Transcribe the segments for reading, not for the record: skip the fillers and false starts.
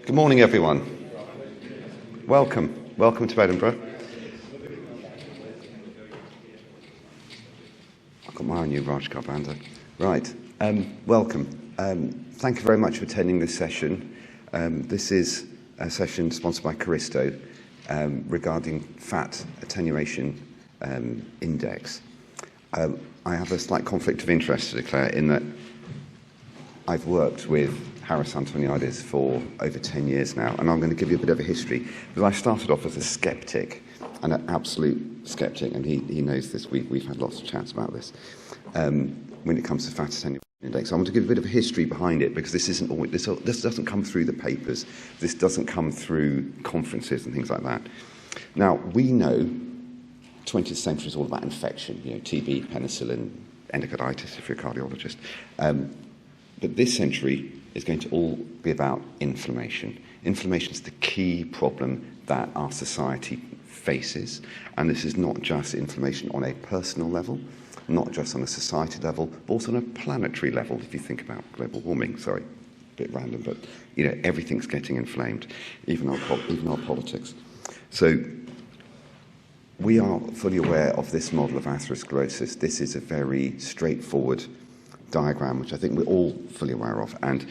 Good morning, everyone. Welcome to Edinburgh. I've got my own new Rajkar band. Right, welcome. Thank you very much for attending this session. This is a session sponsored by Caristo regarding fat attenuation index. I have a slight conflict of interest to declare in that I've worked with Harris Antoniadis for over 10 years now, and I'm going to give you a bit of a history, because I started off as a skeptic, and an absolute skeptic, and he knows this. We've had lots of chats about this when it comes to fat attenuation index. I want to give a bit of a history behind it, because this doesn't come through the papers, this doesn't come through conferences and things like that. Now, we know 20th century is all about infection, TB, penicillin, endocarditis if you're a cardiologist. But this century is going to all be about inflammation. Inflammation is the key problem that our society faces, and this is not just inflammation on a personal level, not just on a society level, but also on a planetary level. If you think about global warming, sorry, a bit random, but everything's getting inflamed, even our politics. So we are fully aware of this model of atherosclerosis. This is a very straightforward diagram, which I think we're all fully aware of, and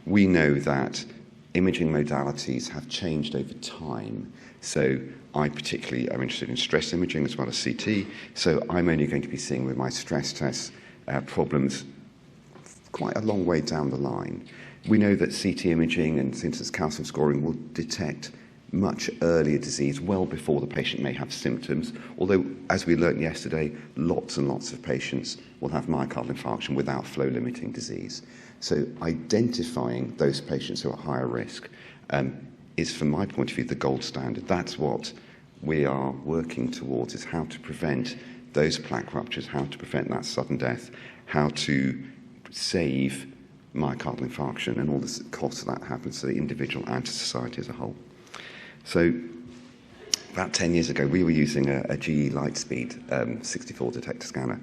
we know that imaging modalities have changed over time. So I particularly am interested in stress imaging as well as CT, so I'm only going to be seeing with my stress test problems quite a long way down the line. We know that CT imaging and symptoms calcium scoring will detect much earlier disease well before the patient may have symptoms, although, as we learnt yesterday, lots and lots of patients will have myocardial infarction without flow-limiting disease. So identifying those patients who are at higher risk is, from my point of view, the gold standard. That's what we are working towards, is how to prevent those plaque ruptures, how to prevent that sudden death, how to save myocardial infarction and all the costs that happens to the individual and to society as a whole. So about 10 years ago, we were using a GE Lightspeed 64 detector scanner.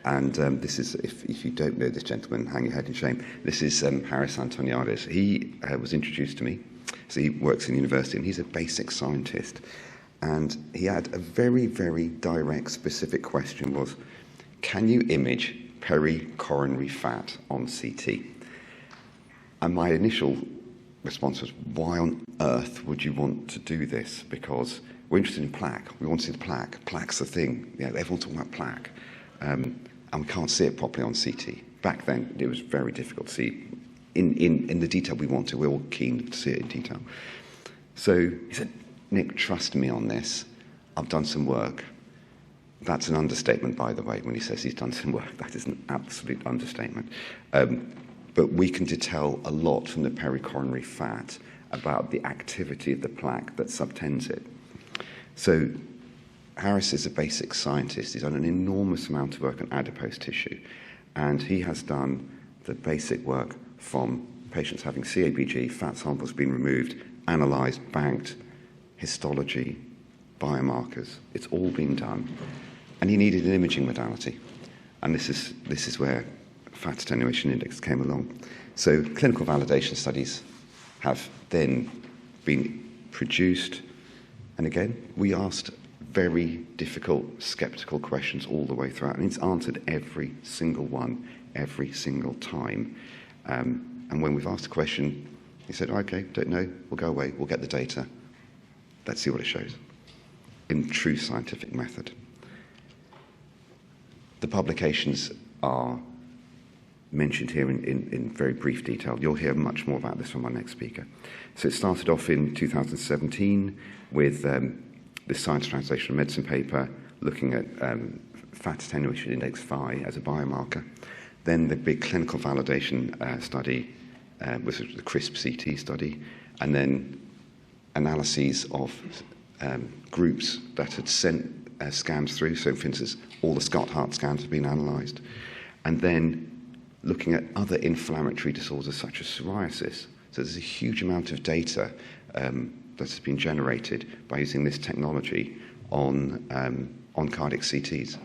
And this is, if you don't know this gentleman, hang your head in shame. This is Harris Antoniadis. He was introduced to me. So he works in university, and he's a basic scientist. And he had a very, very direct, specific question was, can you image pericoronary fat on CT? And my initial response was, why on earth would you want to do this? Because we're interested in plaque. We want to see the plaque. Plaque's the thing. Everyone's talking about plaque. And we can't see it properly on CT. Back then, it was very difficult to see in the detail we want to. We're all keen to see it in detail. So he said, Nick, trust me on this. I've done some work. That's an understatement, by the way, when he says he's done some work. That is an absolute understatement. But we can tell a lot from the pericoronary fat about the activity of the plaque that subtends it. So Harris is a basic scientist. He's done an enormous amount of work on adipose tissue, and he has done the basic work from patients having CABG, fat samples being removed, analysed, banked, histology, biomarkers. It's all been done. And he needed an imaging modality. And this is where fat attenuation index came along. So clinical validation studies have then been produced. And again, we asked very difficult, skeptical questions all the way throughout. And it's answered every single one, every single time. And when we've asked a question, he said, okay, don't know, we'll go away, we'll get the data. Let's see what it shows in true scientific method. The publications are mentioned here in very brief detail. You'll hear much more about this from our next speaker. So it started off in 2017 with this Science Translational Medicine paper looking at fat attenuation index phi as a biomarker. Then the big clinical validation study was the CRISP-CT study, and then analyses of groups that had sent scans through. So, for instance, all the Scott-Hart scans have been analysed. And then looking at other inflammatory disorders such as psoriasis. So there's a huge amount of data that has been generated by using this technology on cardiac CTs.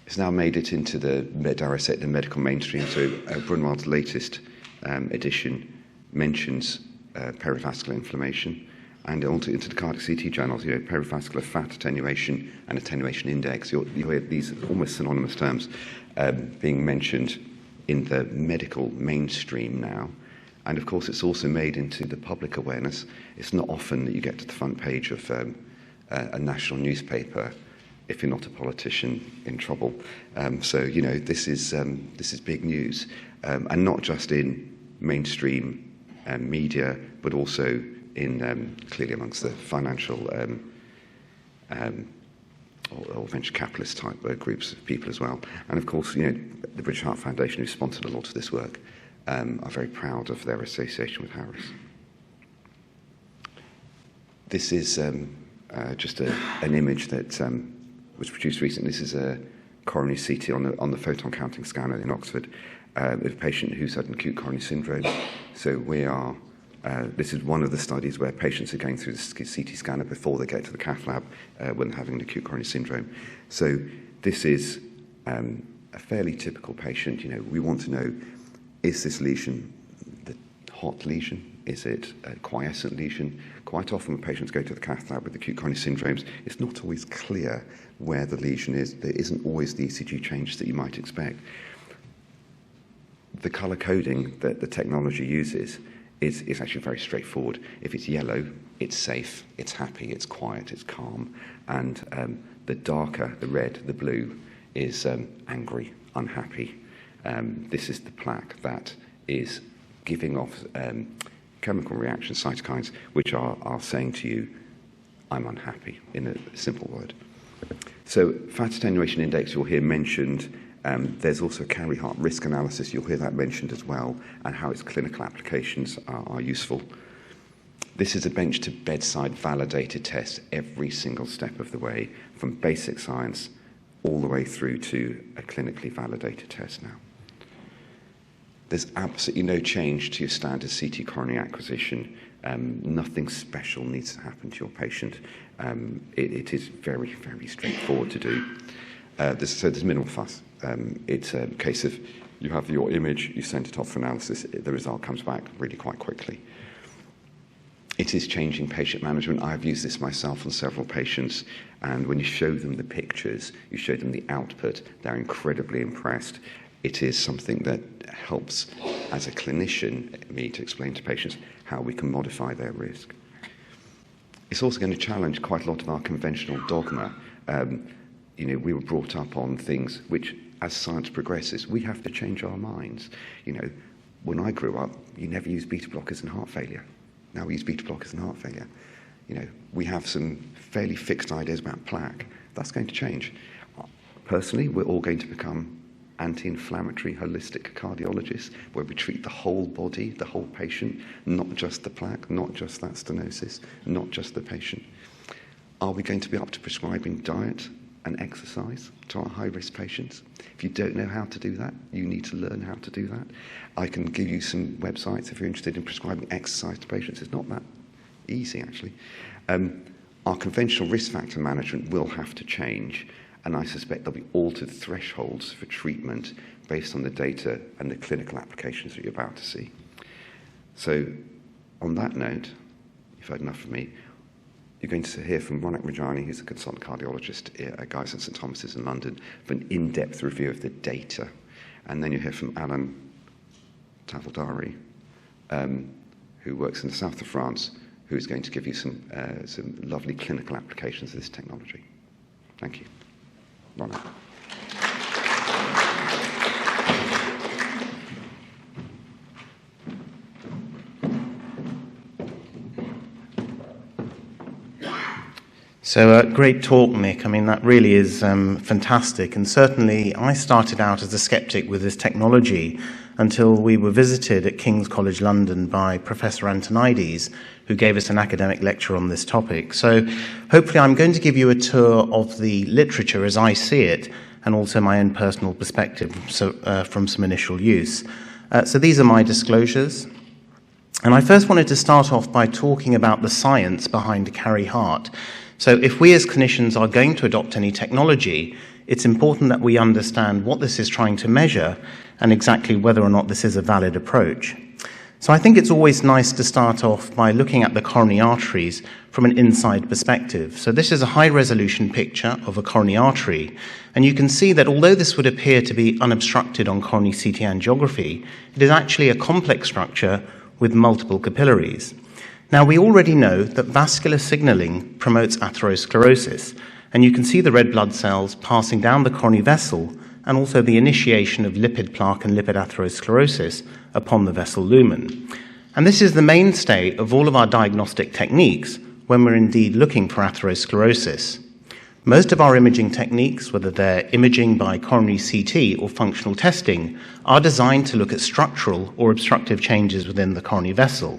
It's now made it into the medical mainstream. So Brunwald's latest edition mentions perivascular inflammation, and also into the cardiac CT journals, perivascular fat attenuation and attenuation index. You hear these almost synonymous terms being mentioned in the medical mainstream now. And of course, it's also made into the public awareness. It's not often that you get to the front page of a national newspaper if you're not a politician in trouble. So this is big news, and not just in mainstream media, but also in clearly amongst the financial or venture capitalist type groups of people as well. And of course, the British Heart Foundation, who sponsored a lot of this work, are very proud of their association with Harris. This is just an image that was produced recently. This is a coronary CT on the photon counting scanner in Oxford with a patient who's had an acute coronary syndrome. So this is one of the studies where patients are going through the CT scanner before they get to the cath lab when having an acute coronary syndrome. So this is a fairly typical patient. We want to know, is this lesion the hot lesion? Is it a quiescent lesion? Quite often when patients go to the cath lab with acute coronary syndromes, it's not always clear where the lesion is. There isn't always the ECG changes that you might expect. The colour coding that the technology uses is actually very straightforward. If it's yellow, it's safe, it's happy, it's quiet, it's calm. And the darker, the red, the blue, is angry, unhappy. This is the plaque that is giving off chemical reactions, cytokines, which are saying to you, I'm unhappy, in a simple word. So fat attenuation index you'll hear mentioned. There's also CarriHeart risk analysis, you'll hear that mentioned as well, and how its clinical applications are useful. This is a bench to bedside validated test every single step of the way, from basic science all the way through to a clinically validated test now. There's absolutely no change to your standard CT coronary acquisition. Nothing special needs to happen to your patient. It is very, very straightforward to do. There's minimal fuss. It's a case of you have your image, you send it off for analysis, the result comes back really quite quickly. It is changing patient management. I've used this myself on several patients, and when you show them the pictures, you show them the output, they're incredibly impressed. It is something that helps, as a clinician, me to explain to patients how we can modify their risk. It's also going to challenge quite a lot of our conventional dogma. We were brought up on things which, as science progresses, we have to change our minds. When I grew up, you never used beta blockers in heart failure. Now we use beta blockers in heart failure. We have some fairly fixed ideas about plaque. That's going to change. Personally, we're all going to become anti-inflammatory, holistic cardiologists, where we treat the whole body, the whole patient, not just the plaque, not just that stenosis, not just the patient. Are we going to be up to prescribing diet and exercise to our high-risk patients? If you don't know how to do that, you need to learn how to do that. I can give you some websites if you're interested in prescribing exercise to patients. It's not that easy, actually. Our conventional risk factor management will have to change, and I suspect there'll be altered thresholds for treatment based on the data and the clinical applications that you're about to see. So, on that note, you've heard enough from me. You're going to hear from Ronak Rajani, who's a consultant cardiologist at Guy's and St Thomas's in London, for an in-depth review of the data. And then you'll hear from Alan Tavaldari, who works in the south of France, who's going to give you some lovely clinical applications of this technology. Thank you. Ronak. So great talk, Nick. I mean, that really is fantastic. And certainly I started out as a skeptic with this technology until we were visited at King's College London by Professor Antonides, who gave us an academic lecture on this topic. So hopefully I'm going to give you a tour of the literature as I see it, and also my own personal perspective from some initial use. So these are my disclosures. And I first wanted to start off by talking about the science behind CarriHeart. So if we as clinicians are going to adopt any technology, it's important that we understand what this is trying to measure and exactly whether or not this is a valid approach. So I think it's always nice to start off by looking at the coronary arteries from an inside perspective. So this is a high-resolution picture of a coronary artery, and you can see that although this would appear to be unobstructed on coronary CT angiography, it is actually a complex structure with multiple capillaries. Now, we already know that vascular signaling promotes atherosclerosis, and you can see the red blood cells passing down the coronary vessel and also the initiation of lipid plaque and lipid atherosclerosis upon the vessel lumen. And this is the mainstay of all of our diagnostic techniques when we're indeed looking for atherosclerosis. Most of our imaging techniques, whether they're imaging by coronary CT or functional testing, are designed to look at structural or obstructive changes within the coronary vessel.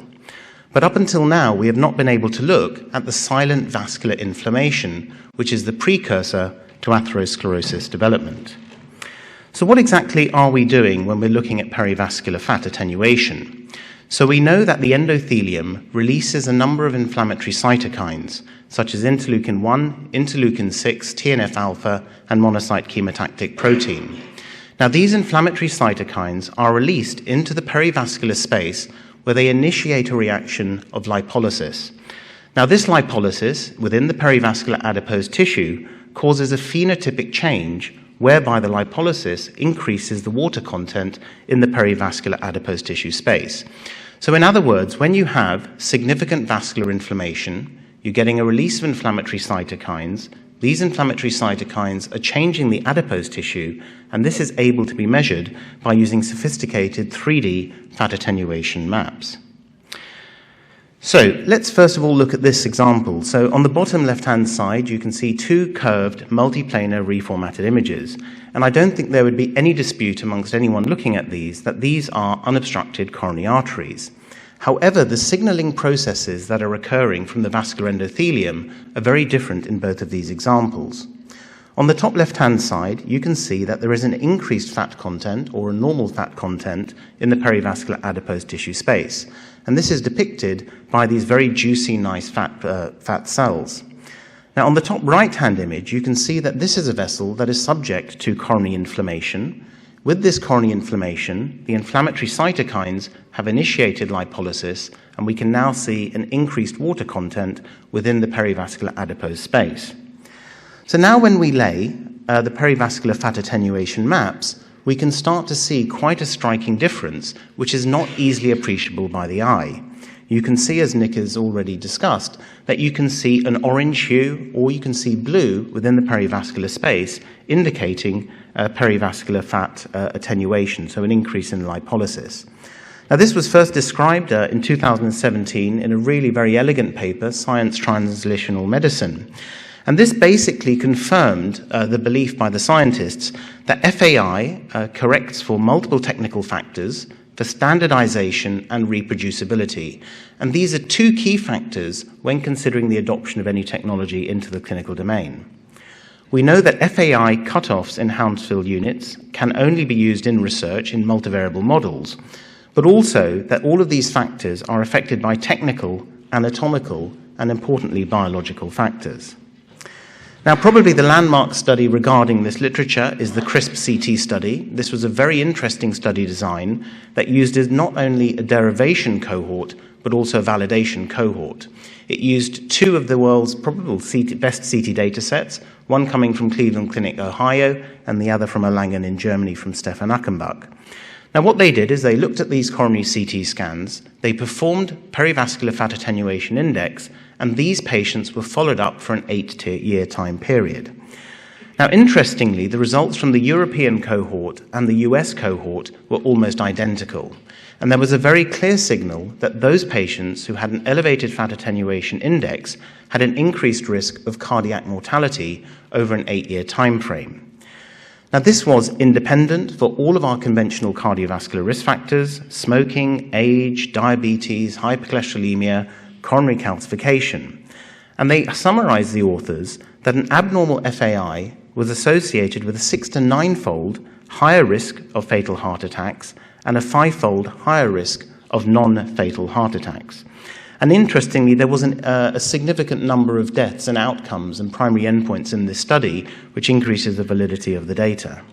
But up until now, we have not been able to look at the silent vascular inflammation, which is the precursor to atherosclerosis development. So what exactly are we doing when we're looking at perivascular fat attenuation? So we know that the endothelium releases a number of inflammatory cytokines, such as interleukin-1, interleukin-6, TNF-alpha, and monocyte chemotactic protein. Now, these inflammatory cytokines are released into the perivascular space where they initiate a reaction of lipolysis. Now, this lipolysis within the perivascular adipose tissue causes a phenotypic change whereby the lipolysis increases the water content in the perivascular adipose tissue space. So in other words, when you have significant vascular inflammation, you're getting a release of inflammatory cytokines. These inflammatory cytokines are changing the adipose tissue, and this is able to be measured by using sophisticated 3D fat attenuation maps. So let's first of all look at this example. So on the bottom left-hand side, you can see two curved multiplanar reformatted images. And I don't think there would be any dispute amongst anyone looking at these that these are unobstructed coronary arteries. However, the signaling processes that are occurring from the vascular endothelium are very different in both of these examples. On the top left-hand side, you can see that there is an increased fat content or a normal fat content in the perivascular adipose tissue space. And this is depicted by these very juicy, nice fat cells. Now, on the top right-hand image, you can see that this is a vessel that is subject to coronary inflammation. With this coronary inflammation, the inflammatory cytokines have initiated lipolysis, and we can now see an increased water content within the perivascular adipose space. So now when we lay the perivascular fat attenuation maps, we can start to see quite a striking difference, which is not easily appreciable by the eye. You can see, as Nick has already discussed, that you can see an orange hue or you can see blue within the perivascular space, indicating perivascular fat attenuation, so an increase in lipolysis. Now, this was first described in 2017 in a really very elegant paper, Science Translational Medicine. And this basically confirmed the belief by the scientists that FAI corrects for multiple technical factors, for standardization and reproducibility. And these are two key factors when considering the adoption of any technology into the clinical domain. We know that FAI cutoffs in Hounsfield units can only be used in research in multivariable models, but also that all of these factors are affected by technical, anatomical, and importantly, biological factors. Now, probably the landmark study regarding this literature is the CRISP-CT study. This was a very interesting study design that used not only a derivation cohort, but also a validation cohort. It used two of the world's probable best CT data sets, one coming from Cleveland Clinic, Ohio, and the other from Erlangen in Germany from Stefan Achenbach. Now, what they did is they looked at these coronary CT scans, they performed perivascular fat attenuation index, and these patients were followed up for an 8-year time period. Now, interestingly, the results from the European cohort and the US cohort were almost identical. And there was a very clear signal that those patients who had an elevated fat attenuation index had an increased risk of cardiac mortality over an 8-year time frame. Now, this was independent for all of our conventional cardiovascular risk factors: smoking, age, diabetes, hypercholesterolemia, coronary calcification. And they summarized, the authors, that an abnormal FAI was associated with a 6 to 9-fold higher risk of fatal heart attacks and a 5-fold higher risk of non-fatal heart attacks. And interestingly, there was a significant number of deaths and outcomes and primary endpoints in this study, which increases the validity of the data.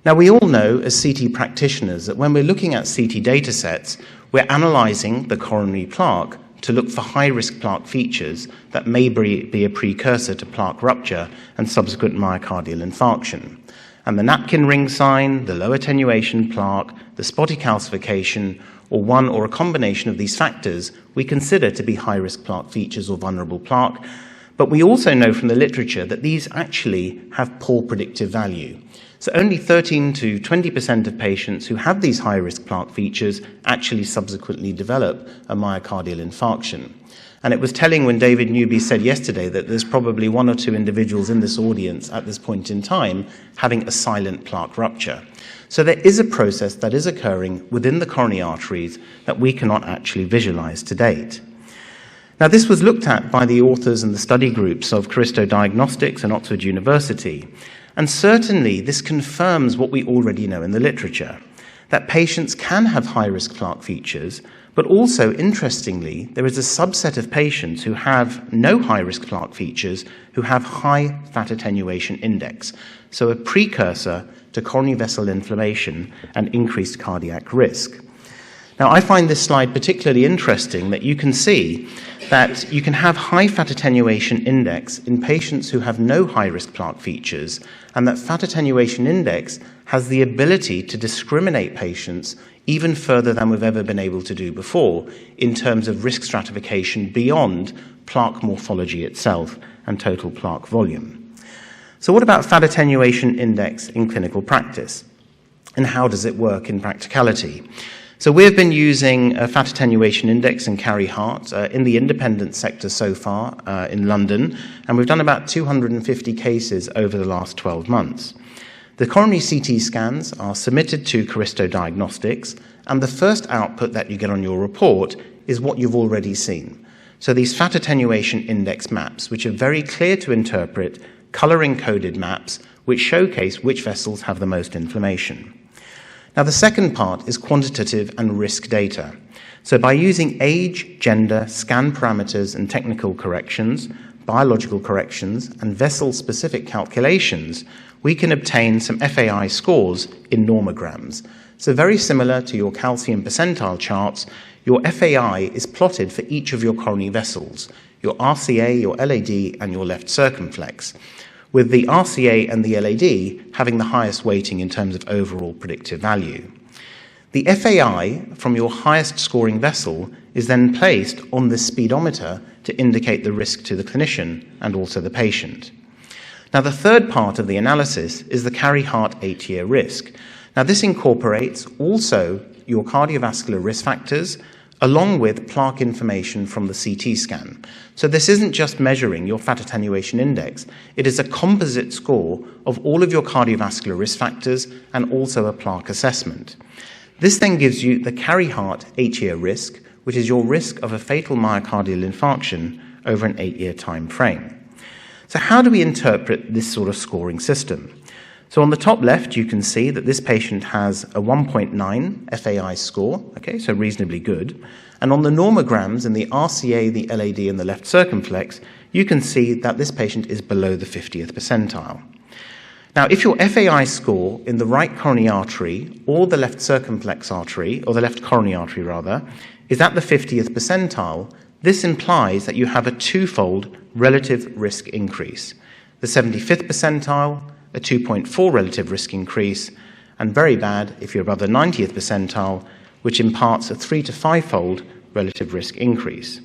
Now, we all know as CT practitioners that when we're looking at CT data sets, we're analysing the coronary plaque to look for high-risk plaque features that may be a precursor to plaque rupture and subsequent myocardial infarction. And the napkin ring sign, the low attenuation plaque, the spotty calcification, or one or a combination of these factors we consider to be high-risk plaque features or vulnerable plaque. But we also know from the literature that these actually have poor predictive value. So only 13 to 20% of patients who have these high-risk plaque features actually subsequently develop a myocardial infarction. And it was telling when David Newby said yesterday that there's probably one or two individuals in this audience at this point in time having a silent plaque rupture. So there is a process that is occurring within the coronary arteries that we cannot actually visualize to date. Now, this was looked at by the authors and the study groups of Caristo Diagnostics and Oxford University. And certainly, this confirms what we already know in the literature, that patients can have high-risk plaque features, but also, interestingly, there is a subset of patients who have no high-risk plaque features who have high fat attenuation index, so a precursor to coronary vessel inflammation and increased cardiac risk. Now, I find this slide particularly interesting that you can see that you can have high fat attenuation index in patients who have no high-risk plaque features, and that fat attenuation index has the ability to discriminate patients even further than we've ever been able to do before in terms of risk stratification beyond plaque morphology itself and total plaque volume. So what about fat attenuation index in clinical practice? And how does it work in practicality? So we've been using a fat attenuation index in CarriHeart in the independent sector so far in London, and we've done about 250 cases over the last 12 months. The coronary CT scans are submitted to Caristo Diagnostics, and the first output that you get on your report is what you've already seen. So these fat attenuation index maps, which are very clear to interpret, color-encoded maps, which showcase which vessels have the most inflammation. Now, the second part is quantitative and risk data. So by using age, gender, scan parameters, and technical corrections, biological corrections, and vessel-specific calculations, we can obtain some FAI scores in normograms. So very similar to your calcium percentile charts, your FAI is plotted for each of your coronary vessels, your RCA, your LAD, and your left circumflex, with the RCA and the LAD having the highest weighting in terms of overall predictive value. The FAI from your highest scoring vessel is then placed on the speedometer to indicate the risk to the clinician and also the patient. Now, the third part of the analysis is the CarriHeart 8-year risk. Now, this incorporates also your cardiovascular risk factors along with plaque information from the CT scan. So this isn't just measuring your fat attenuation index, it is a composite score of all of your cardiovascular risk factors and also a plaque assessment. This then gives you the CarriHeart 8-year risk, which is your risk of a fatal myocardial infarction over an 8-year time frame. So how do we interpret this sort of scoring system? So on the top left, you can see that this patient has a 1.9 FAI score, okay, so reasonably good. And on the normograms in the RCA, the LAD, and the left circumflex, you can see that this patient is below the 50th percentile. Now, if your FAI score in the right coronary artery or the left circumflex artery, or the left coronary artery rather, is at the 50th percentile, this implies that you have a twofold relative risk increase. The 75th percentile, a 2.4 relative risk increase, and very bad if you're above the 90th percentile, which imparts a 3 to 5-fold relative risk increase.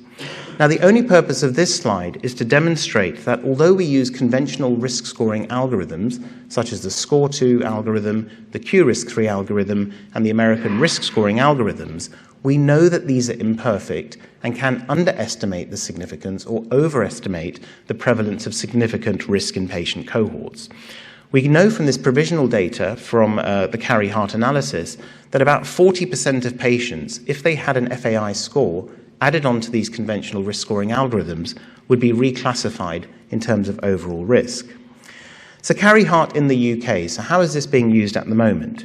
Now, the only purpose of this slide is to demonstrate that although we use conventional risk scoring algorithms, such as the SCORE2 algorithm, the QRisk3 algorithm, and the American risk scoring algorithms, we know that these are imperfect and can underestimate the significance or overestimate the prevalence of significant risk in patient cohorts. We know from this provisional data from the CarriHeart analysis that about 40% of patients, if they had an FAI score added onto these conventional risk scoring algorithms, would be reclassified in terms of overall risk. So CarriHeart in the UK, so how is this being used at the moment?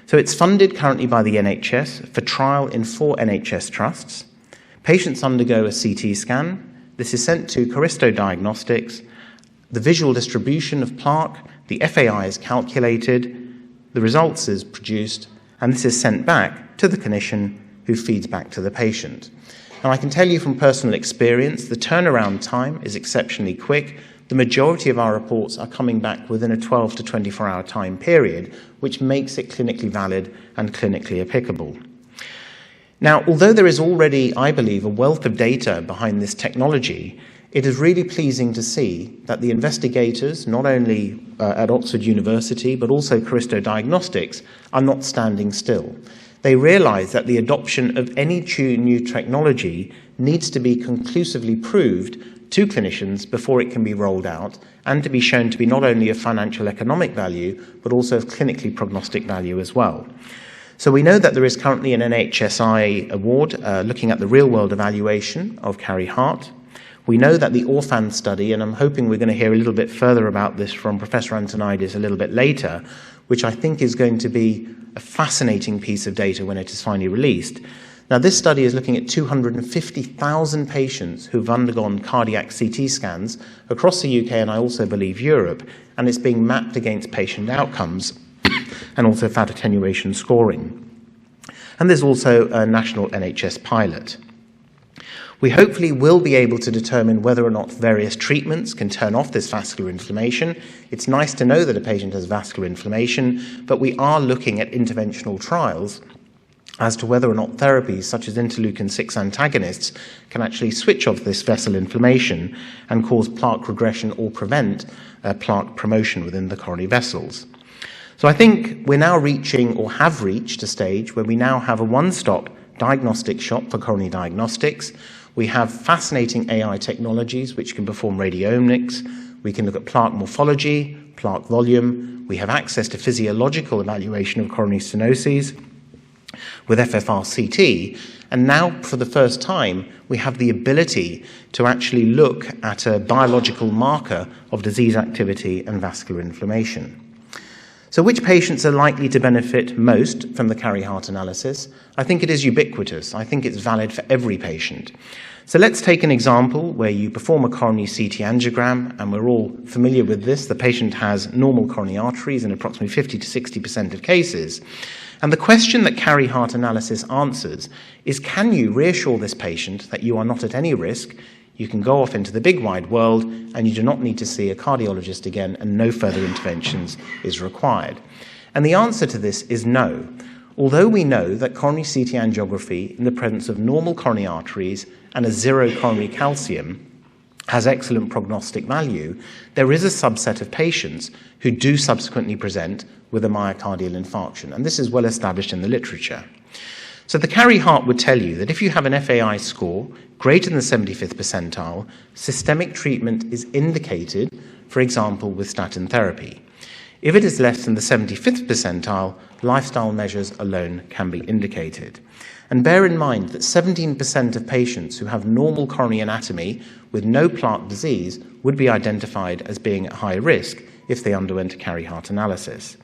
So it's funded currently by the NHS for trial in 4 NHS trusts. Patients undergo a CT scan. This is sent to Caristo Diagnostics. The visual distribution of plaque, the FAI is calculated, the results is produced, and this is sent back to the clinician who feeds back to the patient. And I can tell you from personal experience, the turnaround time is exceptionally quick. The majority of our reports are coming back within a 12 to 24-hour time period, which makes it clinically valid and clinically applicable. Now, although there is already, I believe, a wealth of data behind this technology, it is really pleasing to see that the investigators, not only at Oxford University, but also Caristo Diagnostics, are not standing still. They realize that the adoption of any new technology needs to be conclusively proved to clinicians before it can be rolled out and to be shown to be not only of financial economic value, but also of clinically prognostic value as well. So we know that there is currently an NHSI award looking at the real-world evaluation of CarriHeart. We know that the Orphan study, and I'm hoping we're going to hear a little bit further about this from Professor Antonidis a little bit later, which I think is going to be a fascinating piece of data when it is finally released. Now, this study is looking at 250,000 patients who've undergone cardiac CT scans across the UK and I also believe Europe, and it's being mapped against patient outcomes and also fat attenuation scoring. And there's also a national NHS pilot. We hopefully will be able to determine whether or not various treatments can turn off this vascular inflammation. It's nice to know that a patient has vascular inflammation, but we are looking at interventional trials as to whether or not therapies such as interleukin-6 antagonists can actually switch off this vessel inflammation and cause plaque regression or prevent plaque promotion within the coronary vessels. So I think we're now reaching, or have reached, a stage where we now have a one-stop diagnostic shop for coronary diagnostics. We have fascinating AI technologies which can perform radiomics. We can look at plaque morphology, plaque volume. We have access to physiological evaluation of coronary stenoses with FFRCT. And now, for the first time, we have the ability to actually look at a biological marker of disease activity and vascular inflammation. So which patients are likely to benefit most from the CarriHeart analysis? I think it is ubiquitous. I think it's valid for every patient. So let's take an example where you perform a coronary CT angiogram, and we're all familiar with this. The patient has normal coronary arteries in approximately 50 to 60% of cases. And the question that CarriHeart analysis answers is, can you reassure this patient that you are not at any risk? You can go off into the big wide world and you do not need to see a cardiologist again, and no further interventions is required. And the answer to this is no. Although we know that coronary CT angiography in the presence of normal coronary arteries and a zero coronary calcium has excellent prognostic value, there is a subset of patients who do subsequently present with a myocardial infarction, and this is well established in the literature. So the CarriHeart would tell you that if you have an FAI score greater than the 75th percentile, systemic treatment is indicated, for example, with statin therapy. If it is less than the 75th percentile, lifestyle measures alone can be indicated. And bear in mind that 17% of patients who have normal coronary anatomy with no plaque disease would be identified as being at high risk if they underwent a CarriHeart analysis.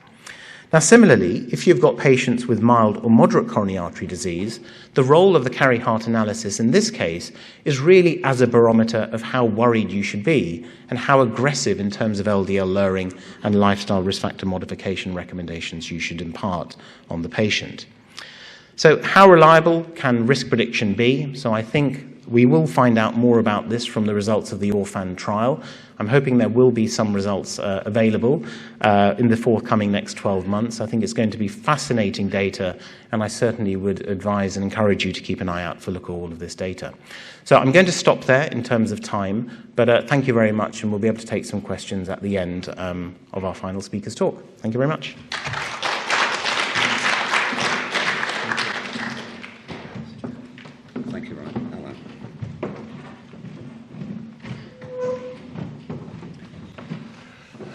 Now, similarly, if you've got patients with mild or moderate coronary artery disease, the role of the CarriHeart analysis in this case is really as a barometer of how worried you should be and how aggressive in terms of LDL lowering and lifestyle risk factor modification recommendations you should impart on the patient. So how reliable can risk prediction be? So I think we will find out more about this from the results of the Orphan trial. I'm hoping there will be some results available in the forthcoming next 12 months. I think it's going to be fascinating data, and I certainly would advise and encourage you to keep an eye out for look at all of this data. So I'm going to stop there in terms of time, but thank you very much, and we'll be able to take some questions at the end of our final speaker's talk. Thank you very much. Thank you, Ryan.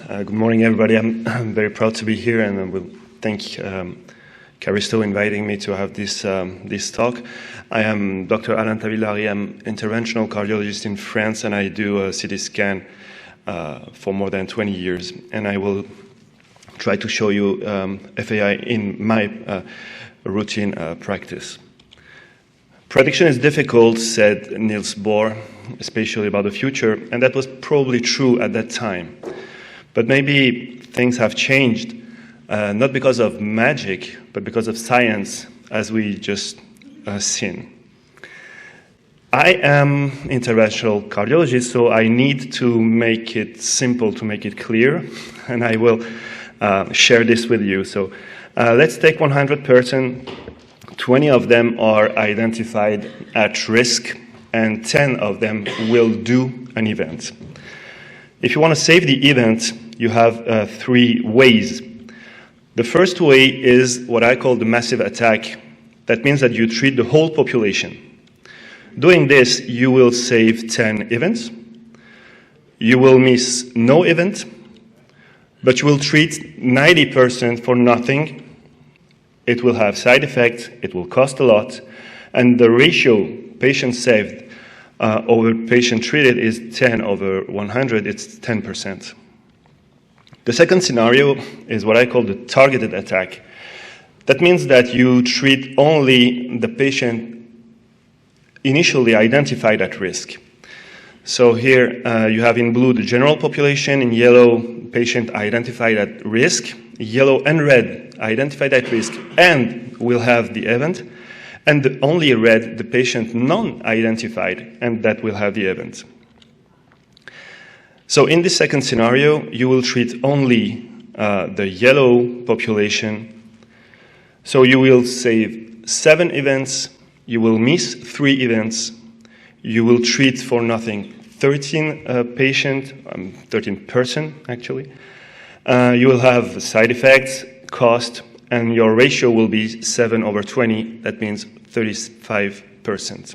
Hello. Good morning, everybody. I'm very proud to be here, and I will thank Caristo inviting me to have this talk. I am Dr. Alain Tavillari. I'm interventional cardiologist in France, and I do a CT scan for more than 20 years. And I will try to show you FAI in my routine practice. Prediction is difficult, said Niels Bohr, especially about the future, and that was probably true at that time. But maybe things have changed, not because of magic, but because of science, as we just seen. I am interventional cardiologist, so I need to make it simple, to make it clear, and I will share this with you. So let's take 100 persons. 20 of them are identified at risk, and 10 of them will do an event. If you want to save the event, you have 3 ways. The first way is what I call the massive attack. That means that you treat the whole population. Doing this, you will save 10 events. You will miss no event, but you will treat 90% for nothing. It will have side effects, it will cost a lot, and the ratio patient saved over patient treated is 10 over 100, it's 10%. The second scenario is what I call the targeted attack. That means that you treat only the patient initially identified at risk. So here you have in blue the general population, in yellow patient identified at risk, yellow and red identified at risk and will have the event, and only red the patient non-identified and that will have the event. So in this second scenario, you will treat only the yellow population. So you will save 7 events, you will miss 3 events, you will treat for nothing 13 person actually. You will have side effects, cost, and your ratio will be 7 over 20, that means 35%.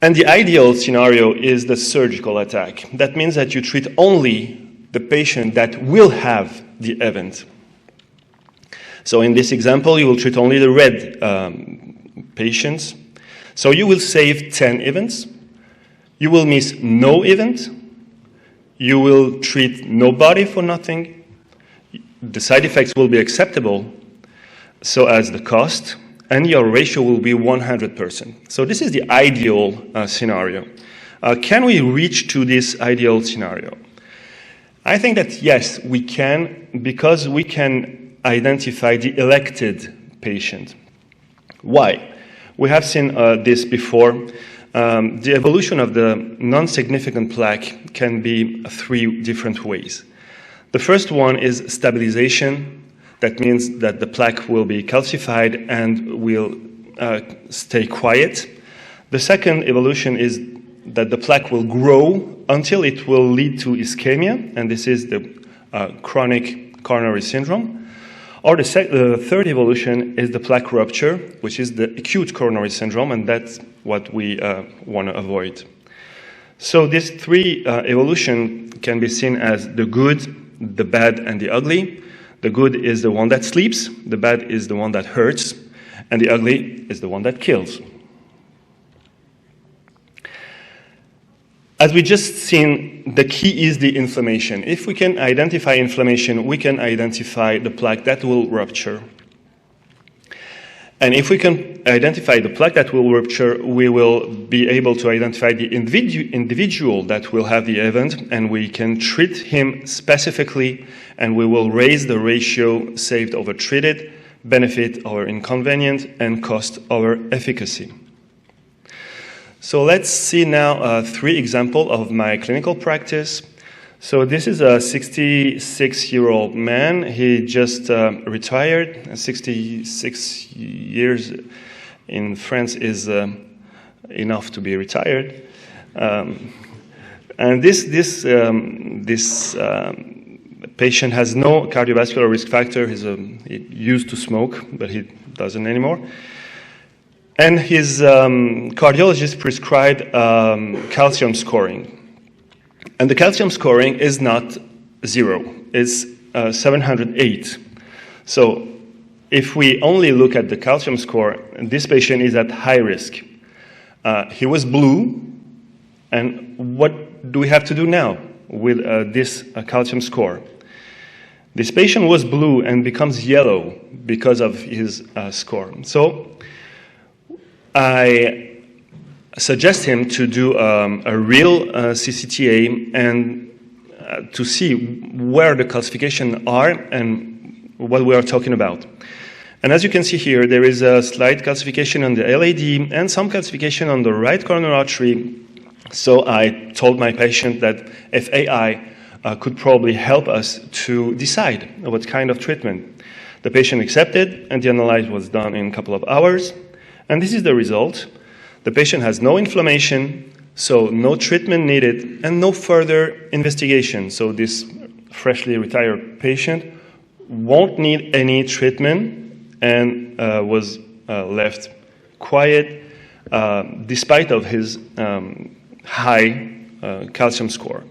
And the ideal scenario is the surgical attack. That means that you treat only the patient that will have the event. So in this example, you will treat only the red patients. So you will save 10 events. You will miss no event. You will treat nobody for nothing. The side effects will be acceptable, so as the cost, and your ratio will be 100%. So this is the ideal scenario. Can we reach to this ideal scenario? I think that yes, we can, because we can identify the elected patient. Why? We have seen this before. The evolution of the non-significant plaque can be 3 different ways. The first one is stabilization. That means that the plaque will be calcified and will stay quiet. The second evolution is that the plaque will grow until it will lead to ischemia, and this is the chronic coronary syndrome. Or the third evolution is the plaque rupture, which is the acute coronary syndrome, and that's what we want to avoid. So these 3 evolutions can be seen as the good, the bad, and the ugly. The good is the one that sleeps, the bad is the one that hurts, and the ugly is the one that kills. As we just seen, the key is the inflammation. If we can identify inflammation, we can identify the plaque that will rupture. And if we can identify the plaque that will rupture, we will be able to identify the individual that will have the event, and we can treat him specifically, and we will raise the ratio saved over treated, benefit over inconvenient, and cost over efficacy. So let's see now 3 examples of my clinical practice. So this is a 66-year-old man. He just retired. 66 years in France is enough to be retired. And this patient has no cardiovascular risk factor. He used to smoke, but he doesn't anymore. And his cardiologist prescribed calcium scoring. And the calcium scoring is not 0, it's 708. So if we only look at the calcium score, this patient is at high risk. He was blue, and what do we have to do now with this calcium score? This patient was blue and becomes yellow because of his score. So I suggest him to do a real CCTA and to see where the calcifications are and what we are talking about. And as you can see here, there is a slight calcification on the LAD and some calcification on the right coronary artery. So I told my patient that FAI could probably help us to decide what kind of treatment. The patient accepted, and the analysis was done in a couple of hours. And this is the result. The patient has no inflammation, so no treatment needed, and no further investigation. So this freshly retired patient won't need any treatment and was left quiet despite of his high calcium score.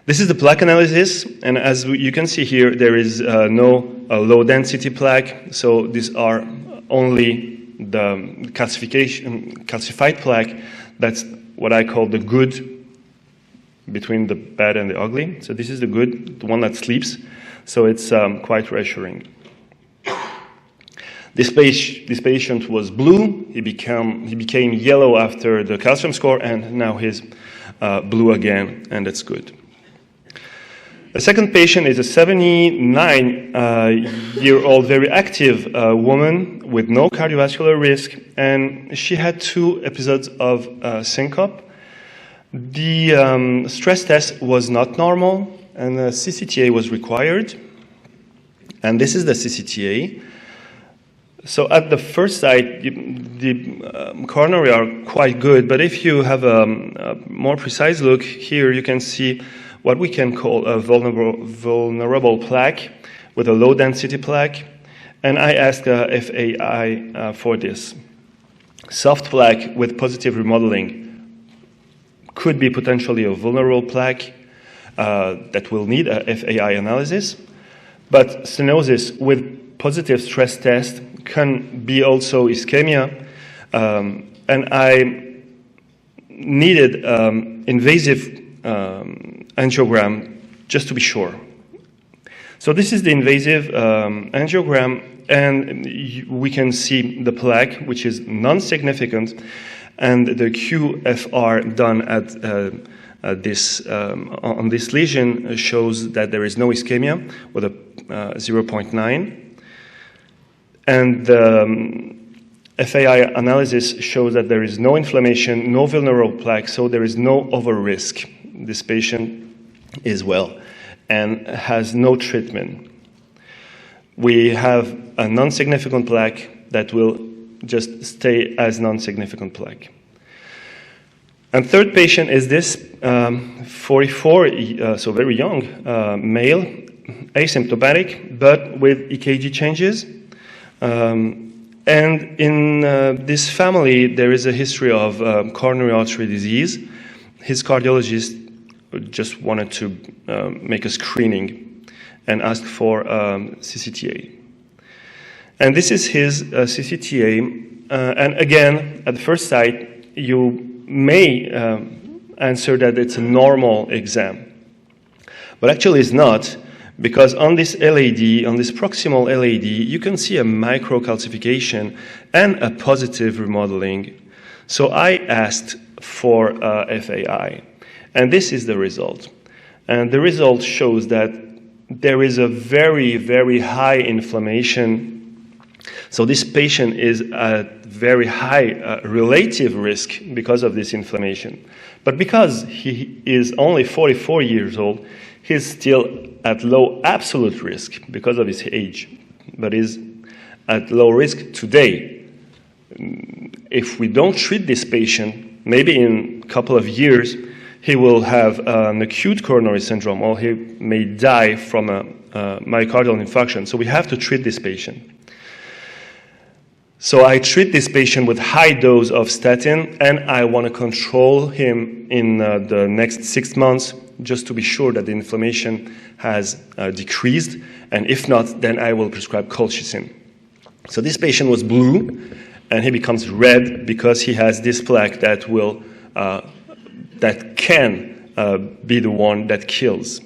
This is the plaque analysis, and as you can see here, there is no low-density plaque, so these are only the calcified plaque. That's what I call the good between the bad and the ugly. So this is the good, the one that sleeps, so it's quite reassuring. This patient was blue, he became yelloo after the calcium score, and now he's blue again, and that's good. The second patient is a 79-year-old, very active woman with no cardiovascular risk, and she had 2 episodes of syncope. The stress test was not normal, and the CCTA was required. And this is the CCTA. So at the first sight, the coronary are quite good, but if you have a more precise look here, you can see what we can call a vulnerable plaque with a low-density plaque. And I asked FAI for this. Soft plaque with positive remodeling could be potentially a vulnerable plaque that will need a FAI analysis. But stenosis with positive stress test can be also ischemia. And I needed invasive angiogram just to be sure. So this is the invasive angiogram, and we can see the plaque, which is non-significant, and the QFR done at on this lesion shows that there is no ischemia with a 0.9, and the FAI analysis shows that there is no inflammation, no vulnerable plaque, so there is no over-risk. This patient is well and has no treatment. We have a non-significant plaque that will just stay as non-significant plaque. And third patient is this 44, so very young, male, asymptomatic, but with EKG changes. And in this family, there is a history of coronary artery disease. His cardiologist just wanted to make a screening and asked for CCTA. And this is his CCTA. And again, at first sight, you may answer that it's a normal exam. But actually it's not, because on this LAD, on this proximal LAD, you can see a microcalcification and a positive remodeling. So I asked for FAI, and this is the result. And the result shows that there is a very, very high inflammation. So this patient is at very high relative risk because of this inflammation. But because he is only 44 years old, he's still at low absolute risk because of his age, but is at low risk today. If we don't treat this patient, maybe in a couple of years, he will have an acute coronary syndrome, or he may die from a myocardial infarction. So we have to treat this patient. So I treat this patient with high dose of statin, and I want to control him in the next 6 months, just to be sure that the inflammation has decreased, and if not, then I will prescribe colchicine. So this patient was blue, and he becomes red because he has this plaque that will that can be the one that kills.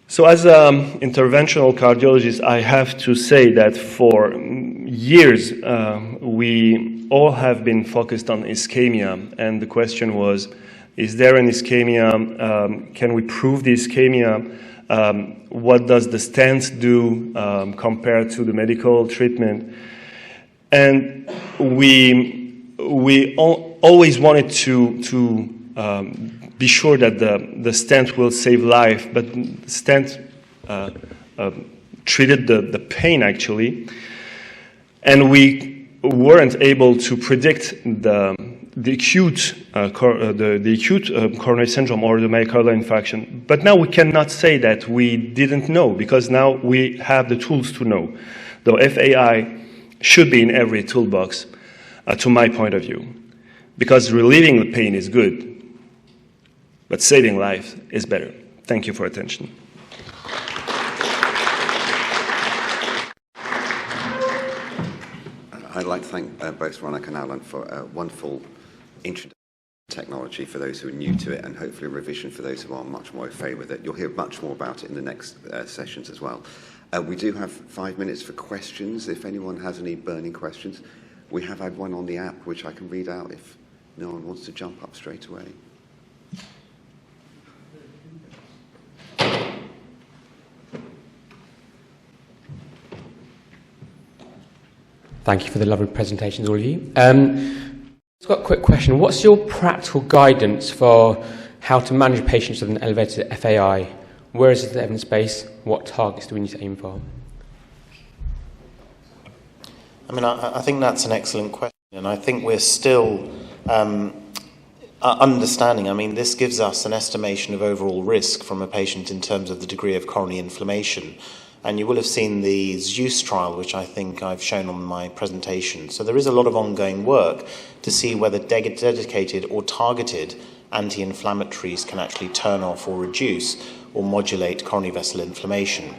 So as an interventional cardiologist, I have to say that for years we all have been focused on ischemia, and the question was, is there an ischemia? Can we prove the ischemia? What does the stent do compared to the medical treatment? And we always wanted to be sure that the stent will save life, but the stent treated the pain actually, and we weren't able to predict the acute coronary syndrome or the myocardial infarction. But now we cannot say that we didn't know, because now we have the tools to know. The FAI should be in every toolbox, to my point of view, because relieving the pain is good, but saving life is better. Thank you for attention. I'd like to thank both Ronak and Alan for a wonderful introduction to technology for those who are new to it, and hopefully a revision for those who are much more familiar with it. You'll hear much more about it in the next sessions as well. We do have 5 minutes for questions, if anyone has any burning questions. We have had one on the app, which I can read out if no one wants to jump up straight away. Thank you for the lovely presentations, all of you. I've got a quick question. What's your practical guidance for how to manage patients with an elevated FAI? Where is the evidence base? What targets do we need to aim for? I mean, I think that's an excellent question, and I think we're still understanding. I mean, this gives us an estimation of overall risk from a patient in terms of the degree of coronary inflammation. And you will have seen the Zeus trial, which I think I've shown on my presentation. So there is a lot of ongoing work to see whether dedicated or targeted anti-inflammatories can actually turn off or reduce or modulate coronary vessel inflammation.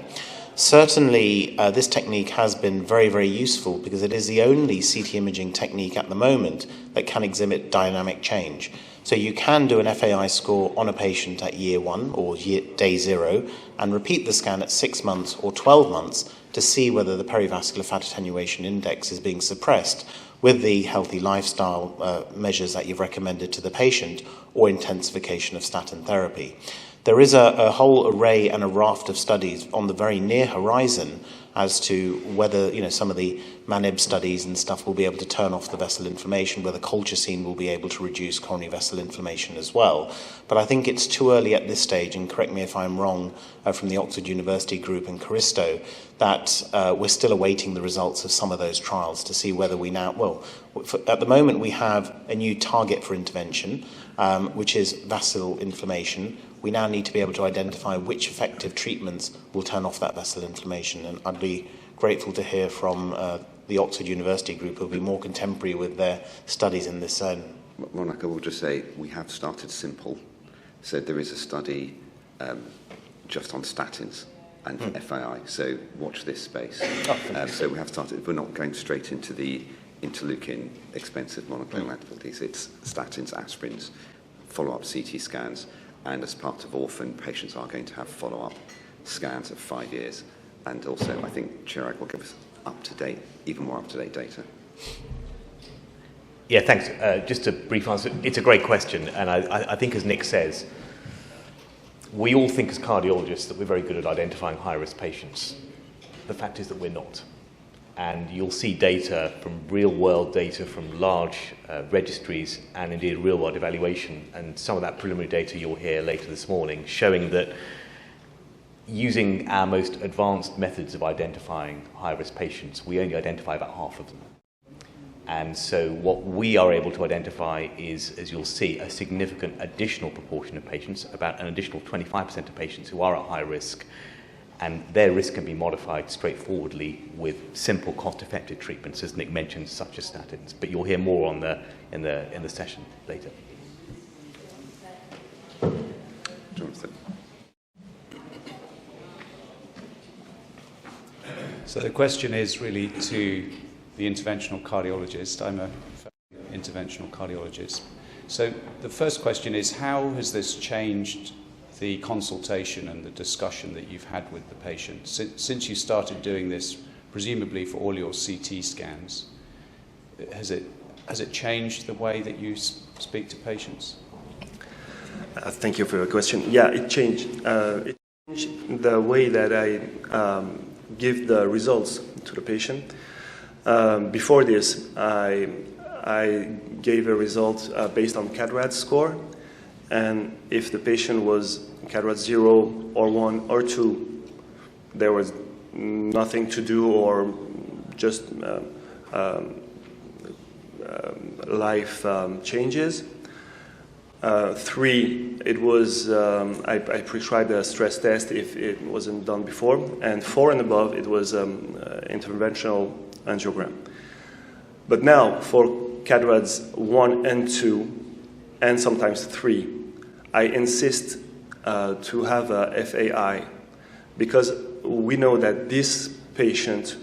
Certainly, this technique has been very, very useful because it is the only CT imaging technique at the moment that can exhibit dynamic change. So you can do an FAI score on a patient at year 1 or day 0 and repeat the scan at 6 months or 12 months to see whether the perivascular fat attenuation index is being suppressed with the healthy lifestyle measures that you've recommended to the patient or intensification of statin therapy. There is a whole array and a raft of studies on the very near horizon as to whether, some of the MANIB studies and stuff will be able to turn off the vessel inflammation, whether colchicine will be able to reduce coronary vessel inflammation as well. But I think it's too early at this stage, and correct me if I'm wrong, from the Oxford University group and Caristo, that we're still awaiting the results of some of those trials to see whether we now, at the moment we have a new target for intervention, which is vessel inflammation. We now need to be able to identify which effective treatments will turn off that vessel inflammation. And I'd be grateful to hear from the Oxford University group, who will be more contemporary with their studies in this zone. Monica, will just say we have started simple. So there is a study just on statins and FAI, so watch this space. So we have started, we're not going straight into the interleukin expensive monoclonal antibodies. It's statins, aspirins, follow-up CT scans, and as part of orphan, patients are going to have follow-up scans of 5 years. And also, I think Chirag will give us up-to-date, even more up-to-date data. Yeah, thanks. Just a brief answer. It's a great question, and I think, as Nick says, we all think as cardiologists that we're very good at identifying high-risk patients. The fact is that we're not. And you'll see data from real-world data from large registries and indeed real-world evaluation, and some of that preliminary data you'll hear later this morning, showing that using our most advanced methods of identifying high-risk patients, we only identify about half of them. And so what we are able to identify is, as you'll see, a significant additional proportion of patients, about an additional 25% of patients who are at high risk, and their risk can be modified straightforwardly with simple, cost-effective treatments, as Nick mentioned, such as statins. But you'll hear more on in the session later. Jonathan. So the question is really to the interventional cardiologist. I'm a interventional cardiologist. So the first question is, how has this changed the consultation and the discussion that you've had with the patient since you started doing this, presumably for all your CT scans? Has it changed the way that you speak to patients? Thank you for your question. Yeah, it changed. The way that I give the results to the patient. Before this, I gave a result based on CADRAD score, and if the patient was CADRAD 0 or 1 or 2, there was nothing to do or just life changes. 3, it was I prescribed a stress test if it wasn't done before, and 4 and above, it was interventional angiogram. But now for CADRADs 1 and 2, and sometimes 3, I insist to have a FAI, because we know that this patient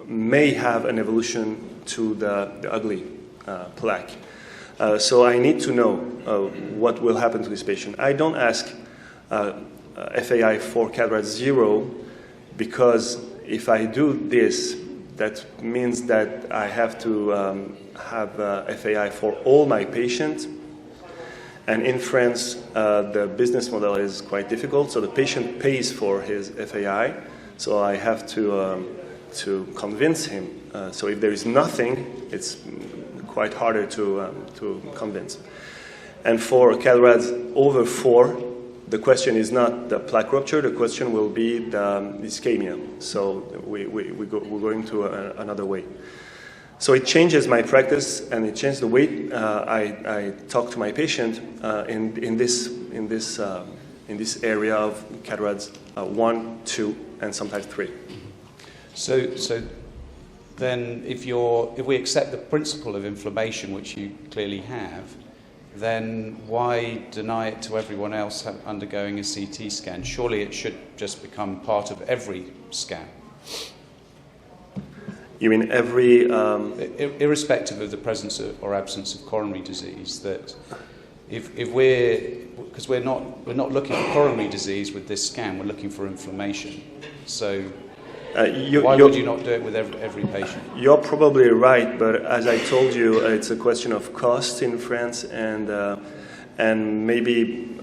may have an evolution to the ugly plaque. So I need to know what will happen to this patient. I don't ask FAI for CADRAD 0, because if I do this, that means that I have to have FAI for all my patients. And in France, the business model is quite difficult, so the patient pays for his FAI, so I have to convince him. So if there is nothing, it's quite harder to convince. And for CADRADs over 4, the question is not the plaque rupture, the question will be the ischemia. So we're going to another way. So it changes my practice, and it changes the way I talk to my patient in this area of CADRADs 1, 2, and sometimes 3. So then if we accept the principle of inflammation, which you clearly have, then why deny it to everyone else undergoing a CT scan? Surely it should just become part of every scan. You mean every... Irrespective of the presence or absence of coronary disease, that because we're not looking for coronary disease with this scan, we're looking for inflammation. So why would you not do it with every patient? You're probably right, but as I told you, it's a question of cost in France, and maybe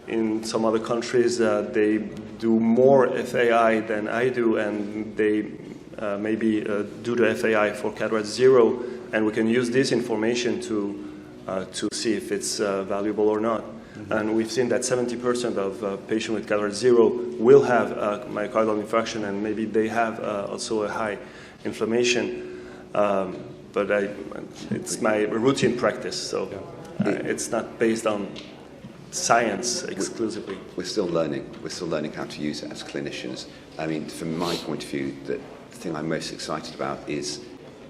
in some other countries they do more FAI than I do, and they maybe do the FAI for CADRAD 0, and we can use this information to see if it's valuable or not. Mm-hmm. And we've seen that 70% of patients with CADRAD 0 will have myocardial infarction, and maybe they have also a high inflammation. But it's my routine practice, so it's not based on science exclusively. We're still learning. We're still learning how to use it as clinicians. I mean, from my point of view, the thing I'm most excited about is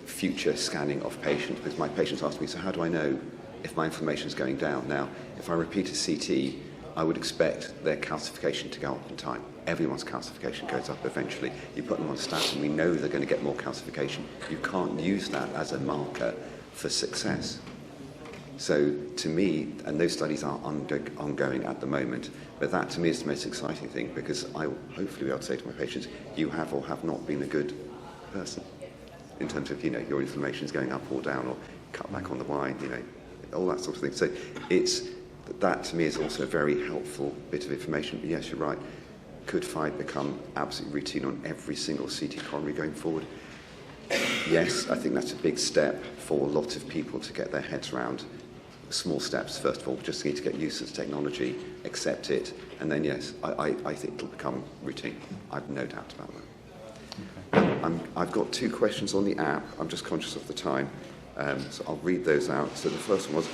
future scanning of patients, because my patients ask me, so how do I know if my inflammation is going down? Now, if I repeat a CT, I would expect their calcification to go up in time. Everyone's calcification goes up eventually. You put them on statin, we know they're going to get more calcification. You can't use that as a marker for success. So to me, and those studies are ongoing at the moment, but that to me is the most exciting thing, because I will hopefully be able to say to my patients, you have or have not been a good person in terms of, your inflammation is going up or down, or cut back on the wine, all that sort of thing. So that to me is also a very helpful bit of information. But yes, you're right. Could FIDE become absolutely routine on every single CT coronary going forward? Yes, I think that's a big step for a lot of people to get their heads around. Small steps, first of all, just need to get used to the technology, accept it, and then yes, I think it'll become routine. I've no doubt about that. I've got 2 questions on the app. I'm just conscious of the time, so I'll read those out. So the first one was,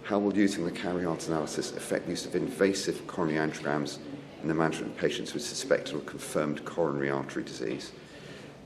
how will using the CarriHeart analysis affect use of invasive coronary angiograms in the management of patients with suspected or confirmed coronary artery disease?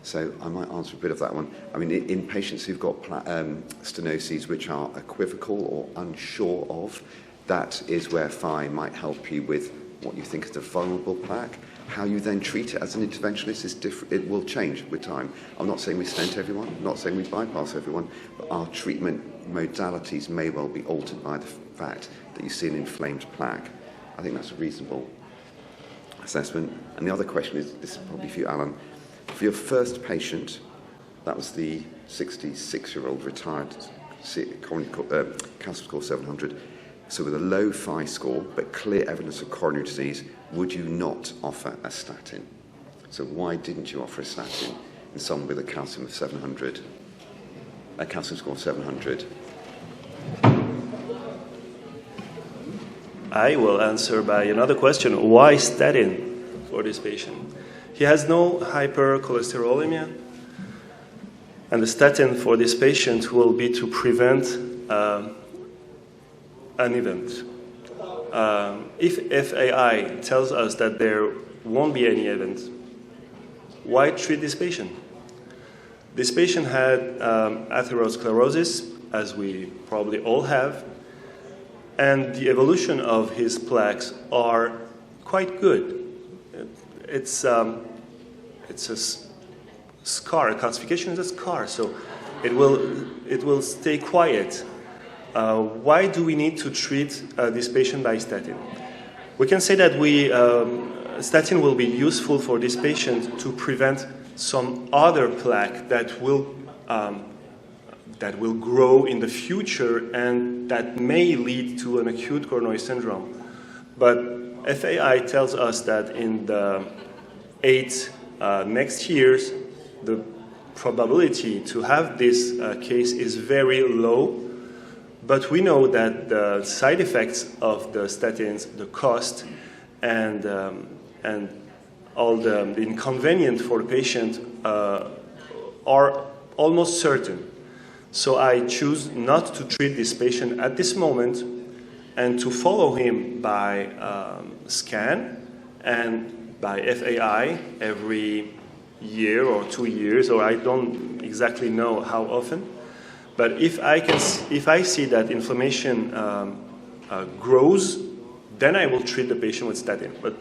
So I might answer a bit of that one. I mean, in patients who've got stenoses which are equivocal or unsure of, that is where FI might help you with what you think is a vulnerable plaque. How you then treat it as an interventionist is different. It will change with time. I'm not saying we stent everyone, I'm not saying we bypass everyone, but our treatment modalities may well be altered by the fact that you see an inflamed plaque. I think that's a reasonable assessment. And the other question is, this is probably for you, Alan. For your first patient, that was the 66-year-old retired CASP score 700, So with a low phi score, but clear evidence of coronary disease, would you not offer a statin? So why didn't you offer a statin in someone with a calcium of 700, a calcium score of 700? I will answer by another question. Why statin for this patient? He has no hypercholesterolemia, and the statin for this patient will be to prevent an event. If FAI tells us that there won't be any event, why treat this patient? This patient had atherosclerosis, as we probably all have, and the evolution of his plaques are quite good. It's a scar. A calcification is a scar, so it will stay quiet. Why do we need to treat this patient by statin? We can say that statin will be useful for this patient to prevent some other plaque that will grow in the future and that may lead to an acute coronary syndrome. But FAI tells us that in the 8 next years, the probability to have this case is very low. But we know that the side effects of the statins, the cost, and all the inconvenience for the patient are almost certain. So I choose not to treat this patient at this moment and to follow him by scan and by FAI every year or 2 years, or I don't exactly know how often. But if I see that inflammation grows, then I will treat the patient with statin. But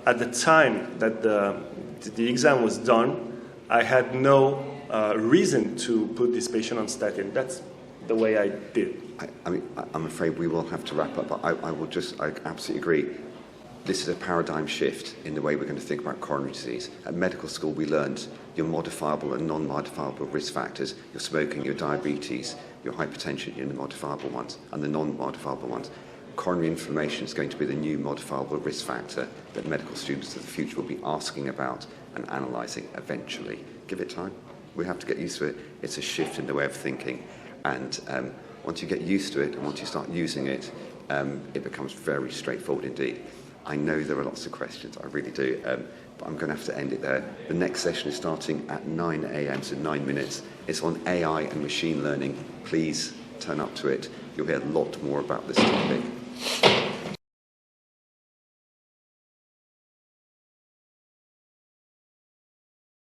at the time that the exam was done, I had no reason to put this patient on statin. That's the way I did. I'm afraid we will have to wrap up, but I absolutely agree. This is a paradigm shift in the way we're going to think about coronary disease. At medical school, we learned your modifiable and non-modifiable risk factors, your smoking, your diabetes, your hypertension, your modifiable ones, and the non-modifiable ones. Coronary inflammation is going to be the new modifiable risk factor that medical students of the future will be asking about and analysing eventually. Give it time. We have to get used to it. It's a shift in the way of thinking. And once you get used to it and once you start using it, it becomes very straightforward indeed. I know there are lots of questions, I really do, but I'm going to have to end it there. The next session is starting at 9 a.m, so 9 minutes. It's on AI and machine learning. Please turn up to it. You'll hear a lot more about this topic.